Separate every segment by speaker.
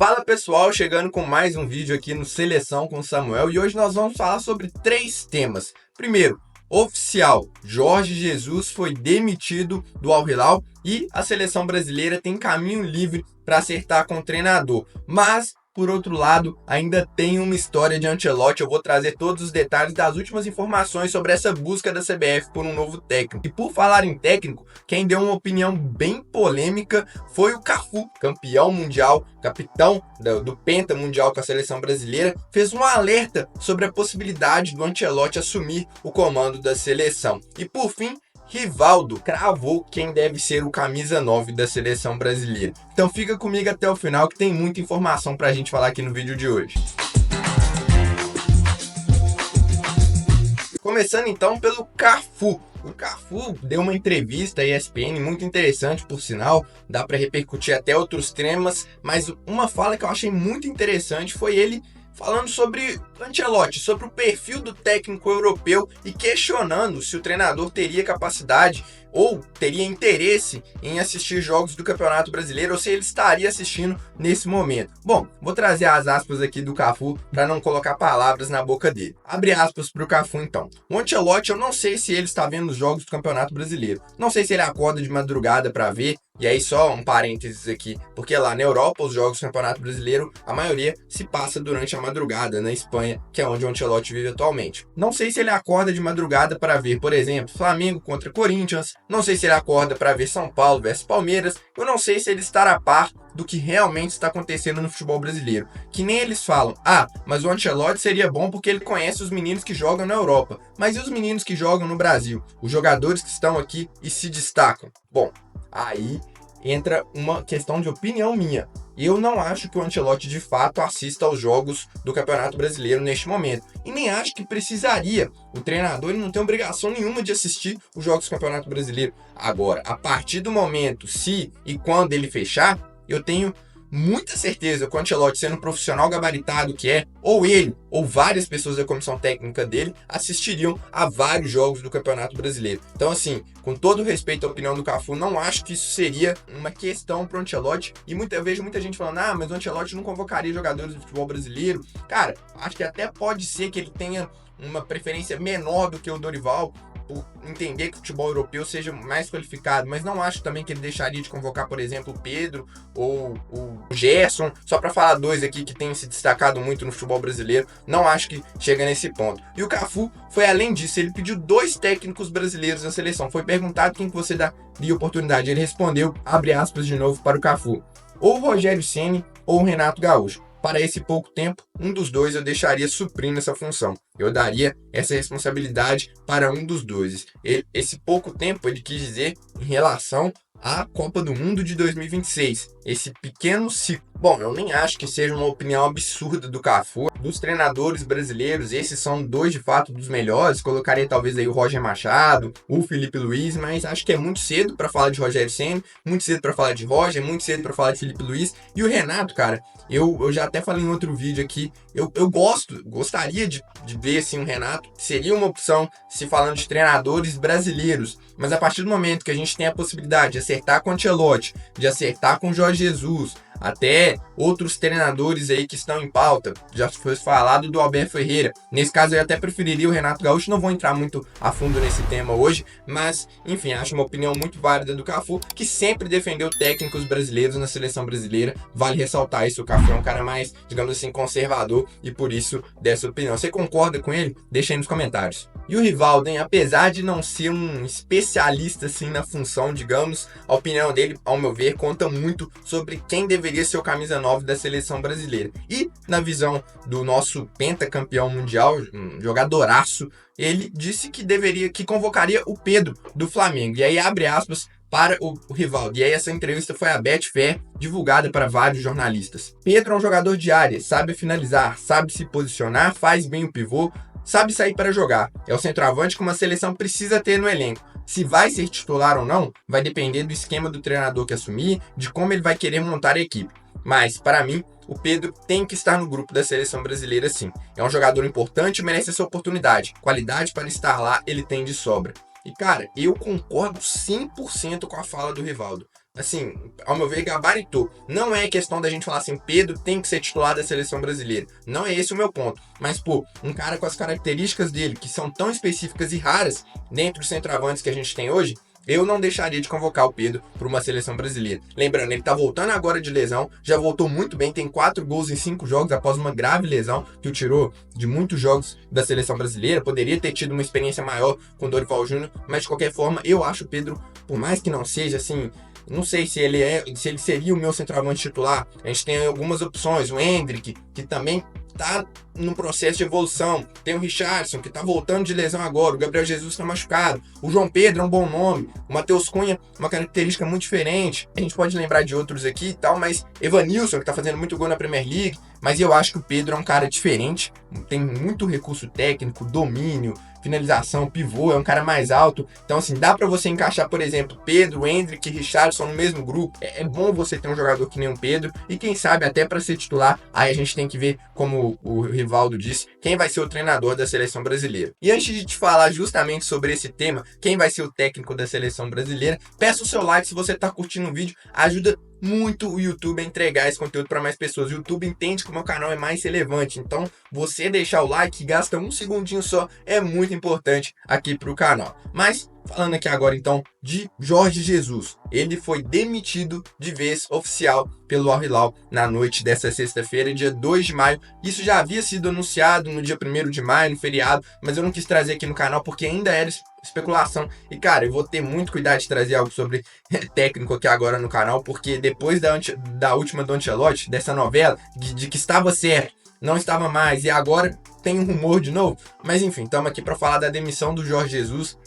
Speaker 1: Fala pessoal, chegando com mais um vídeo aqui no Seleção com Samuel e hoje nós vamos falar sobre 3 temas. Primeiro, oficial, Jorge Jesus foi demitido do Al Hilal e a seleção brasileira tem caminho livre para acertar com o treinador, mas por outro lado, ainda tem uma história de Ancelotti. Eu vou trazer todos os detalhes das últimas informações sobre essa busca da CBF por um novo técnico. E por falar em técnico, quem deu uma opinião bem polêmica foi o Cafu, campeão mundial, capitão do Penta Mundial com a seleção brasileira, fez um alerta sobre a possibilidade do Ancelotti assumir o comando da seleção. E por fim, Rivaldo cravou quem deve ser o camisa 9 da seleção brasileira. Então fica comigo até o final que tem muita informação pra gente falar aqui no vídeo de hoje. Começando então pelo Cafu. O Cafu deu uma entrevista à ESPN muito interessante, por sinal, dá para repercutir até outros temas, mas uma fala que eu achei muito interessante foi ele falando sobre Ancelotti, sobre o perfil do técnico europeu e questionando se o treinador teria capacidade ou teria interesse em assistir jogos do Campeonato Brasileiro ou se ele estaria assistindo nesse momento. Bom, vou trazer as aspas aqui do Cafu para não colocar palavras na boca dele. Abre aspas para o Cafu então. O Ancelotti, eu não sei se ele está vendo os jogos do Campeonato Brasileiro. Não sei se ele acorda de madrugada para ver. E aí só um parênteses aqui, porque lá na Europa os jogos do Campeonato Brasileiro, a maioria se passa durante a madrugada na Espanha, que é onde o Ancelotti vive atualmente. Não sei se ele acorda de madrugada para ver, por exemplo, Flamengo contra Corinthians, não sei se ele acorda para ver São Paulo versus Palmeiras, eu não sei se ele está a par do que realmente está acontecendo no futebol brasileiro. Que nem eles falam, mas o Ancelotti seria bom porque ele conhece os meninos que jogam na Europa. Mas e os meninos que jogam no Brasil? Os jogadores que estão aqui e se destacam? Bom, aí entra uma questão de opinião minha. Eu não acho que o Ancelotti de fato assista aos jogos do Campeonato Brasileiro neste momento. E nem acho que precisaria. O treinador ele não tem obrigação nenhuma de assistir os jogos do Campeonato Brasileiro. Agora, a partir do momento, se e quando ele fechar, eu tenho muita certeza que o Ancelotti, sendo um profissional gabaritado que é, ou ele, ou várias pessoas da comissão técnica dele, assistiriam a vários jogos do Campeonato Brasileiro. Então, assim, com todo respeito à opinião do Cafu, não acho que isso seria uma questão para o Ancelotti. E eu vejo muita gente falando, mas o Ancelotti não convocaria jogadores do futebol brasileiro. Cara, acho que até pode ser que ele tenha uma preferência menor do que o Dorival, por entender que o futebol europeu seja mais qualificado, mas não acho também que ele deixaria de convocar, por exemplo, o Pedro ou o Gerson, só para falar dois aqui que têm se destacado muito no futebol brasileiro, não acho que chega nesse ponto. E o Cafu foi além disso, ele pediu 2 técnicos brasileiros na seleção, foi perguntado quem que você daria oportunidade, ele respondeu, abre aspas de novo para o Cafu, ou o Rogério Ceni ou o Renato Gaúcho. Para esse pouco tempo, um dos dois eu deixaria suprindo essa função. Eu daria essa responsabilidade para um dos dois. Esse pouco tempo ele quis dizer em relação à Copa do Mundo de 2026. Esse pequeno ciclo. Bom, eu nem acho que seja uma opinião absurda do Cafu. Dos treinadores brasileiros, esses são 2 de fato dos melhores. Colocaria talvez aí o Roger Machado, o Felipe Luiz, mas acho que é muito cedo para falar de Rogério Ceni, muito cedo para falar de Roger, muito cedo para falar de Felipe Luiz. E o Renato, cara, eu já até falei em outro vídeo aqui, eu gostaria de ver assim um Renato, seria uma opção se falando de treinadores brasileiros, mas a partir do momento que a gente tem a possibilidade de acertar com o Ancelotti, de acertar com o Jorge Jesus, até outros treinadores aí que estão em pauta, já foi falado do Abel Ferreira, nesse caso eu até preferiria o Renato Gaúcho, não vou entrar muito a fundo nesse tema hoje, mas enfim, acho uma opinião muito válida do Cafu, que sempre defendeu técnicos brasileiros na seleção brasileira, vale ressaltar isso, o Cafu é um cara mais, digamos assim, conservador e por isso dessa opinião. Você concorda com ele? Deixa aí nos comentários. E o Rivaldo, apesar de não ser um especialista assim na função, digamos, a opinião dele, ao meu ver, conta muito sobre quem deveria ser o camisa 9 da seleção brasileira. E na visão do nosso pentacampeão mundial, um jogadoraço, ele disse que convocaria o Pedro do Flamengo. E aí abre aspas para o Rivaldo. E aí essa entrevista foi a Betfair, divulgada para vários jornalistas. Pedro é um jogador de área, sabe finalizar, sabe se posicionar, faz bem o pivô, sabe sair para jogar. É o centroavante que uma seleção precisa ter no elenco. Se vai ser titular ou não, vai depender do esquema do treinador que assumir, de como ele vai querer montar a equipe. Mas, para mim, o Pedro tem que estar no grupo da seleção brasileira sim. É um jogador importante e merece essa oportunidade. Qualidade para estar lá ele tem de sobra. E cara, eu concordo 100% com a fala do Rivaldo. assim, ao meu ver, gabaritou. Não é questão da gente falar assim, Pedro tem que ser titular da seleção brasileira. Não é esse o meu ponto. Mas, pô, um cara com as características dele, que são tão específicas e raras dentro dos centroavantes que a gente tem hoje, eu não deixaria de convocar o Pedro para uma seleção brasileira. Lembrando, ele tá voltando agora de lesão, já voltou muito bem, tem 4 gols em 5 jogos após uma grave lesão que o tirou de muitos jogos da seleção brasileira. Poderia ter tido uma experiência maior com o Dorival Júnior, mas de qualquer forma, eu acho o Pedro, por mais que não seja assim, não sei se ele seria o meu centroavante titular. A gente tem algumas opções, o Endrick, que também tá no processo de evolução. Tem o Richarlison, que tá voltando de lesão agora. O Gabriel Jesus tá machucado. O João Pedro é um bom nome. O Matheus Cunha, uma característica muito diferente. A gente pode lembrar de outros aqui e tal, mas Evanilson, que tá fazendo muito gol na Premier League. Mas eu acho que o Pedro é um cara diferente. Tem muito recurso técnico, domínio, finalização, pivô, é um cara mais alto. Então, assim, dá pra você encaixar, por exemplo, Pedro, Endrick e Richarlison no mesmo grupo. É bom você ter um jogador que nem o Pedro. E quem sabe até pra ser titular, aí a gente tem que ver, como o Rivaldo disse, quem vai ser o treinador da seleção brasileira. E antes de te falar justamente sobre esse tema, quem vai ser o técnico da seleção brasileira, peça o seu like se você tá curtindo o vídeo, ajuda muito o YouTube a entregar esse conteúdo para mais pessoas. O YouTube entende que o meu canal é mais relevante, então você deixar o like, que gasta um segundinho só, é muito importante aqui para o canal. Mas falando aqui agora então de Jorge Jesus, ele foi demitido de vez oficial pelo Al Hilal na noite dessa sexta-feira, dia 2 de maio. Isso já havia sido anunciado no dia 1º de maio, no feriado, mas eu não quis trazer aqui no canal porque ainda era especulação. E cara, eu vou ter muito cuidado de trazer algo sobre técnico aqui agora no canal, porque depois da última do Ancelotti, dessa novela, de que estava certo, não estava mais, e agora tem um rumor de novo. Mas enfim, estamos aqui para falar da demissão do Jorge Jesus.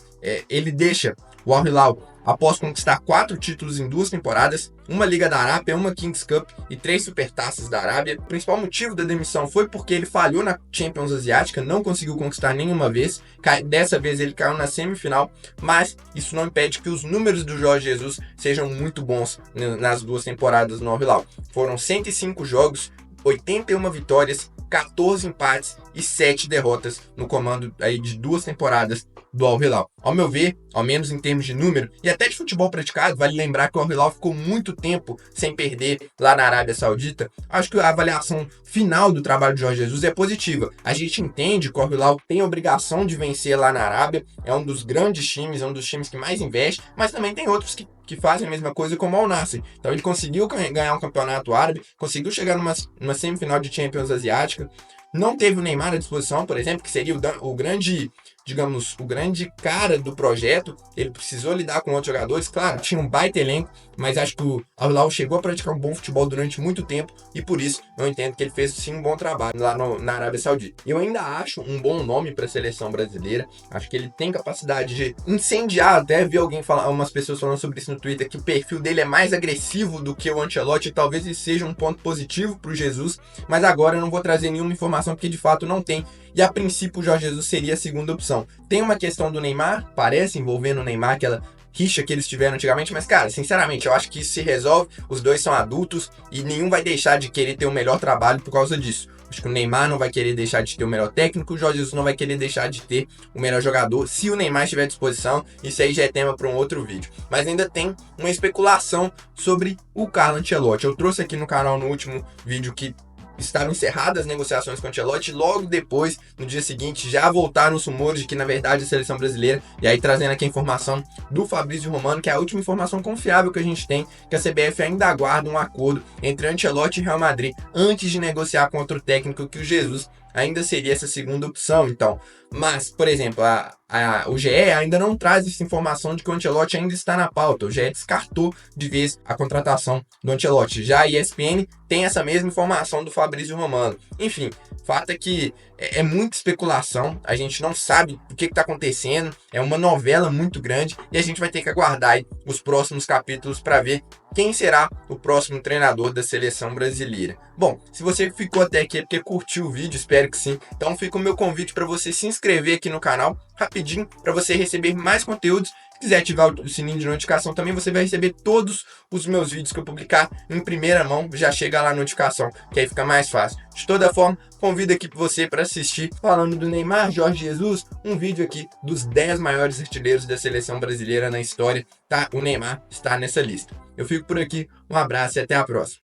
Speaker 1: Ele deixa o Al Hilal após conquistar 4 títulos em 2 temporadas, uma Liga da Arábia, uma Kings Cup e 3 Supertaças da Arábia. O principal motivo da demissão foi porque ele falhou na Champions Asiática, não conseguiu conquistar nenhuma vez. Dessa vez ele caiu na semifinal, mas isso não impede que os números do Jorge Jesus sejam muito bons nas 2 temporadas no Al Hilal. Foram 105 jogos, 81 vitórias, 14 empates e 7 derrotas no comando aí de 2 temporadas do Al Hilal. Ao meu ver, ao menos em termos de número e até de futebol praticado, vale lembrar que o Al Hilal ficou muito tempo sem perder lá na Arábia Saudita. Acho que a avaliação final do trabalho de Jorge Jesus é positiva. A gente entende que o Al Hilal tem a obrigação de vencer lá na Arábia, é um dos grandes times, é um dos times que mais investe, mas também tem outros que fazem a mesma coisa como o Al Nassr. Então ele conseguiu ganhar um campeonato árabe, conseguiu chegar numa semifinal de Champions Asiática. Não teve o Neymar à disposição, por exemplo, que seria o grande, digamos, o grande cara do projeto. Ele precisou lidar com outros jogadores. Claro, tinha um baita elenco, mas acho que o Al Hilal chegou a praticar um bom futebol durante muito tempo e por isso eu entendo que ele fez sim um bom trabalho lá na Arábia Saudita. Eu ainda acho um bom nome para a seleção brasileira. Acho que ele tem capacidade de incendiar. Até vi alguém falar, umas pessoas falando sobre isso no Twitter, que o perfil dele é mais agressivo do que o Ancelotti. Talvez isso seja um ponto positivo para o Jesus, mas agora eu não vou trazer nenhuma informação porque de fato não tem. E a princípio o Jorge Jesus seria a segunda opção. Tem uma questão do Neymar, parece envolvendo o Neymar, aquela rixa que eles tiveram antigamente, mas cara, sinceramente, eu acho que isso se resolve, os dois são adultos e nenhum vai deixar de querer ter o melhor trabalho por causa disso. Acho que o Neymar não vai querer deixar de ter o melhor técnico, o Jorge Jesus não vai querer deixar de ter o melhor jogador, se o Neymar estiver à disposição. Isso aí já é tema para um outro vídeo. Mas ainda tem uma especulação sobre o Carlo Ancelotti. Eu trouxe aqui no canal no último vídeo que estavam encerradas as negociações com o Ancelotti, logo depois, no dia seguinte, já voltaram os rumores de que, na verdade, a seleção brasileira, e aí trazendo aqui a informação do Fabrício Romano, que é a última informação confiável que a gente tem, que a CBF ainda aguarda um acordo entre Ancelotti e Real Madrid, antes de negociar com outro técnico, que o Jesus ainda seria essa segunda opção, então. Mas, por exemplo, o GE ainda não traz essa informação de que o Ancelotti ainda está na pauta. O GE descartou de vez a contratação do Ancelotti. Já a ESPN tem essa mesma informação do Fabrício Romano. Enfim, fato é que é muita especulação, a gente não sabe o que está acontecendo, é uma novela muito grande e a gente vai ter que aguardar aí os próximos capítulos para ver quem será o próximo treinador da seleção brasileira. Bom, se você ficou até aqui é porque curtiu o vídeo, espero que sim. Então fica o meu convite para você se inscrever aqui no canal, rapidinho, para você receber mais conteúdos. Se quiser ativar o sininho de notificação também, você vai receber todos os meus vídeos que eu publicar em primeira mão, já chega lá a notificação, que aí fica mais fácil. De toda forma, convido aqui você para assistir, falando do Neymar, Jorge Jesus, um vídeo aqui dos 10 maiores artilheiros da seleção brasileira na história, tá? O Neymar está nessa lista. Eu fico por aqui, um abraço e até a próxima.